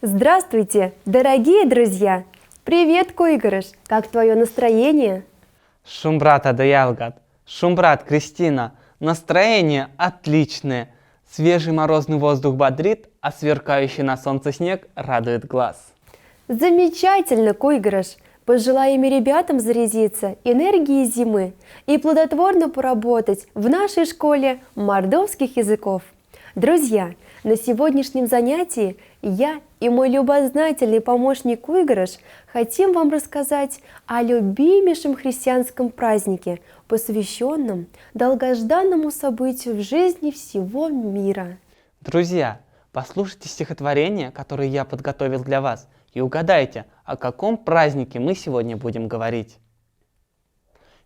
Здравствуйте, дорогие друзья! Привет, Куйгарыш! Как твое настроение? Шумбрат Адаялгат, Шумбрат Кристина, настроение отличное. Свежий морозный воздух бодрит, а сверкающий на солнце снег радует глаз. Замечательно, Куйгарыш! Пожелаем и ребятам зарядиться энергией зимы и плодотворно поработать в нашей школе мордовских языков. Друзья, на сегодняшнем занятии я и мой любознательный помощник Куйгарыш хотим вам рассказать о любимейшем христианском празднике, посвященном долгожданному событию в жизни всего мира. Друзья, послушайте стихотворение, которое я подготовил для вас, и угадайте, о каком празднике мы сегодня будем говорить.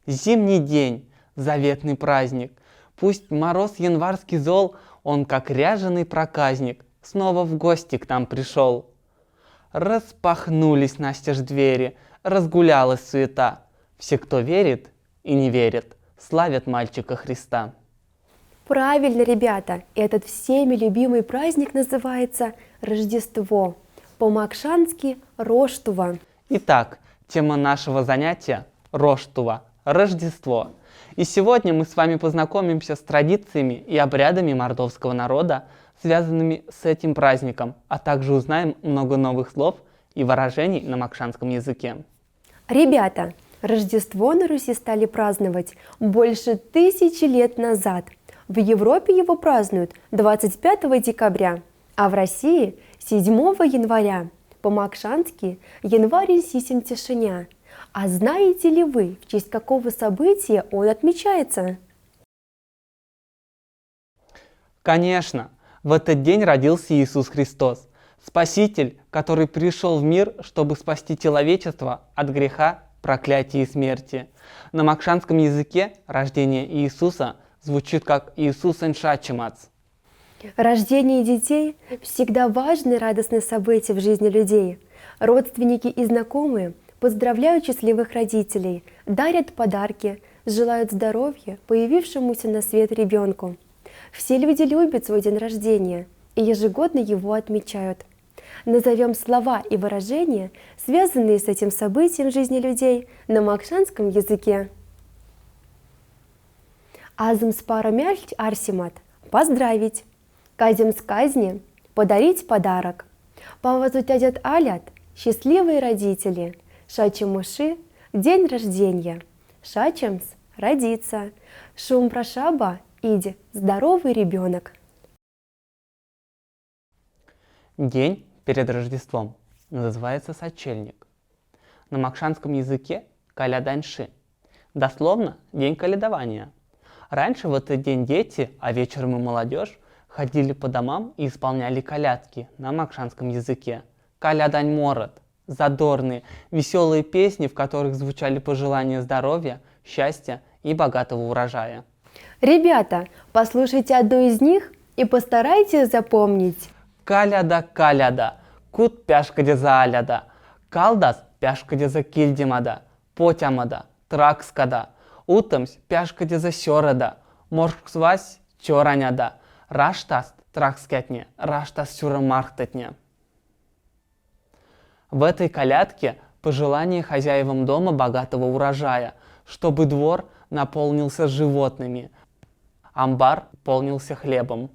Зимний день, заветный праздник, пусть мороз январский зол, он, как ряженый проказник, снова в гости к нам пришел. Распахнулись настежь двери, разгулялась суета. Все, кто верит и не верит, славят мальчика Христа. Правильно, ребята, этот всеми любимый праздник называется Рождество, по-макшански Роштува. Итак, тема нашего занятия – Роштува, Рождество. И сегодня мы с вами познакомимся с традициями и обрядами мордовского народа, связанными с этим праздником, а также узнаем много новых слов и выражений на макшанском языке. Ребята, Рождество на Руси стали праздновать больше 1000 лет назад. В Европе его празднуют 25 декабря, а в России 7 января. По-макшански январь сисен тишиня. А знаете ли вы, в честь какого события он отмечается? Конечно, в этот день родился Иисус Христос, Спаситель, который пришел в мир, чтобы спасти человечество от греха, проклятия и смерти. На макшанском языке рождение Иисуса звучит как Иисус Эншачимац. Рождение детей – всегда важное и радостное событие в жизни людей. Родственники и знакомые поздравляют счастливых родителей, дарят подарки, желают здоровья появившемуся на свет ребенку. Все люди любят свой день рождения и ежегодно его отмечают. Назовем слова и выражения, связанные с этим событием в жизни людей, на макшанском языке. Азым спарамяль арсимат – поздравить. Казем с казни – подарить подарок. Павазутядят алят – счастливые родители. Шачемуши – день рождения. Шачемс – родиться. Шум прошаба – иди – здоровый ребенок. День перед Рождеством называется сочельник. На макшанском языке – каляданьши. Дословно – день калядования. Раньше в этот день дети, а вечером и молодежь, ходили по домам и исполняли колядки на макшанском языке. Калядань морот – задорные, веселые песни, в которых звучали пожелания здоровья, счастья и богатого урожая. Ребята, послушайте одну из них и постарайтесь запомнить. Каляда, каляда, кут пяшкаде за аляда, калдас пяшкаде за кильдимада, потямада, тракскада, утамс пяшкаде за сёрада, морксвась чораняда, раштас тракскятне, раштас сюрамарктатне. В этой колядке пожелание хозяевам дома богатого урожая, чтобы двор наполнился животными, амбар полнился хлебом.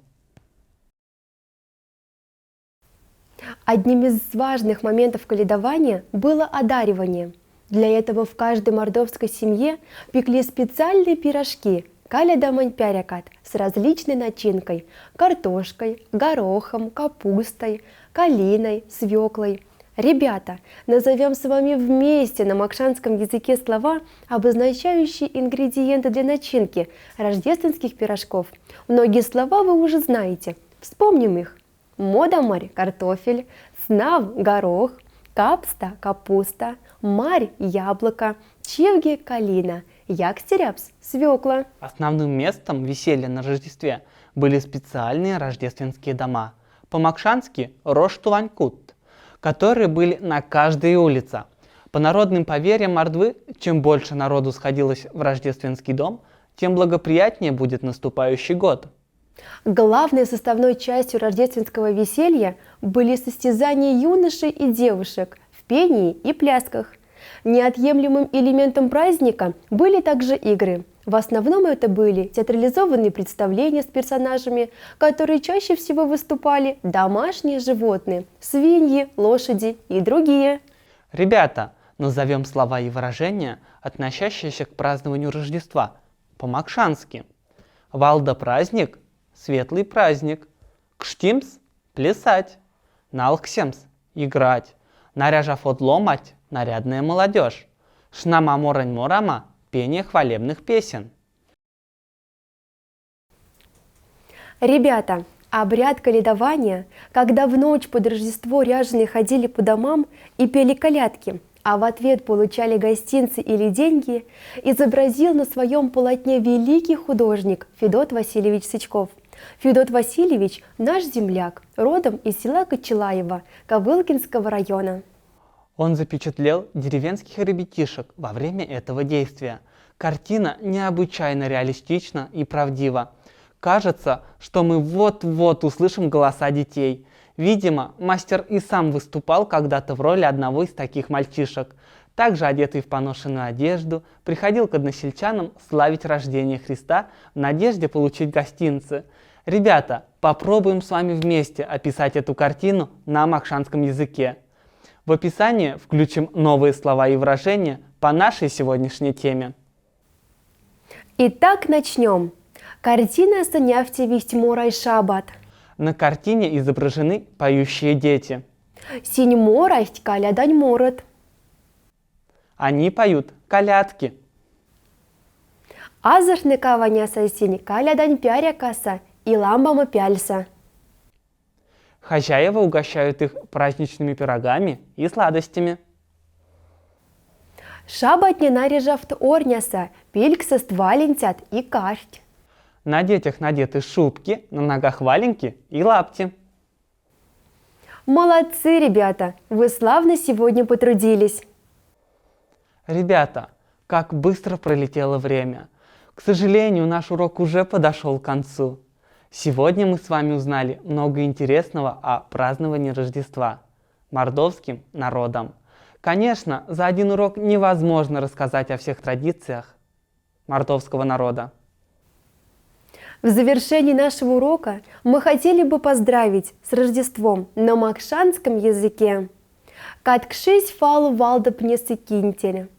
Одним из важных моментов калядования было одаривание. Для этого в каждой мордовской семье пекли специальные пирожки калядамань-пярякат с различной начинкой – картошкой, горохом, капустой, калиной, свеклой. Ребята, назовем с вами вместе на макшанском языке слова, обозначающие ингредиенты для начинки рождественских пирожков. Многие слова вы уже знаете. Вспомним их. Модамарь – картофель, снав – горох, капста – капуста, марь – яблоко, чевги – калина, якстеряпс – свекла. Основным местом веселья на Рождестве были специальные рождественские дома, по-макшански роштуванькут, которые были на каждой улице. По народным поверьям мордвы, чем больше народу сходилось в рождественский дом, тем благоприятнее будет наступающий год. Главной составной частью рождественского веселья были состязания юношей и девушек в пении и плясках. Неотъемлемым элементом праздника были также игры. В основном это были театрализованные представления с персонажами, которые чаще всего выступали домашние животные, свиньи, лошади и другие. Ребята, назовем слова и выражения, относящиеся к празднованию Рождества, по-макшански. Валда праздник, светлый праздник. Кштимс – плясать. Налксемс – играть. Наряжафот ломать – нарядная молодежь. Шнама морань морама – пение хвалебных песен. Ребята, обряд каледования, когда в ночь под Рождество ряженые ходили по домам и пели колядки, а в ответ получали гостинцы или деньги, изобразил на своем полотне великий художник Федот Васильевич Сычков. Федот Васильевич – наш земляк, родом из села Кочелаево, Ковылкинского района. Он запечатлел деревенских ребятишек во время этого действия. Картина необычайно реалистична и правдива. Кажется, что мы вот-вот услышим голоса детей. Видимо, мастер и сам выступал когда-то в роли одного из таких мальчишек. Также одетый в поношенную одежду, приходил к односельчанам славить рождение Христа в надежде получить гостинцы. Ребята, попробуем с вами вместе описать эту картину на макшанском языке. В описании включим новые слова и выражения по нашей сегодняшней теме. Итак, начнем. Картина «Саняфте вестьмора и шабат». На картине изображены поющие дети. Синь морасть каля дань морот. Они поют колядки. Азарны каваняса синь каля дань пяря каса и ламбама пяльса. Хозяева угощают их праздничными пирогами и сладостями. Шабатне нарежавт орняса, пильксаст валентят и кашть. На детях надеты шубки, на ногах валенки и лапти. Молодцы, ребята! Вы славно сегодня потрудились. Ребята, как быстро пролетело время. К сожалению, наш урок уже подошел к концу. Сегодня мы с вами узнали много интересного о праздновании Рождества мордовским народом. Конечно, за один урок невозможно рассказать о всех традициях мордовского народа. В завершении нашего урока мы хотели бы поздравить с Рождеством на макшанском языке. Каткшись фалу валда пнесы кинтель.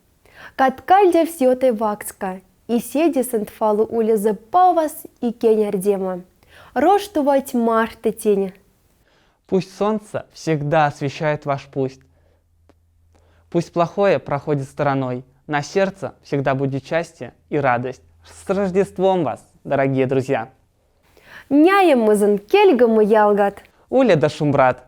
Каткальдя всётай вакска. И седи сентфалу улеза павас и кенярдема. Роштувать марта тень. Пусть солнце всегда освещает ваш путь. Пусть плохое проходит стороной. На сердце всегда будет счастье и радость. С Рождеством вас, дорогие друзья! Няемызын кельгамы ялгат. Уля да шумбрат!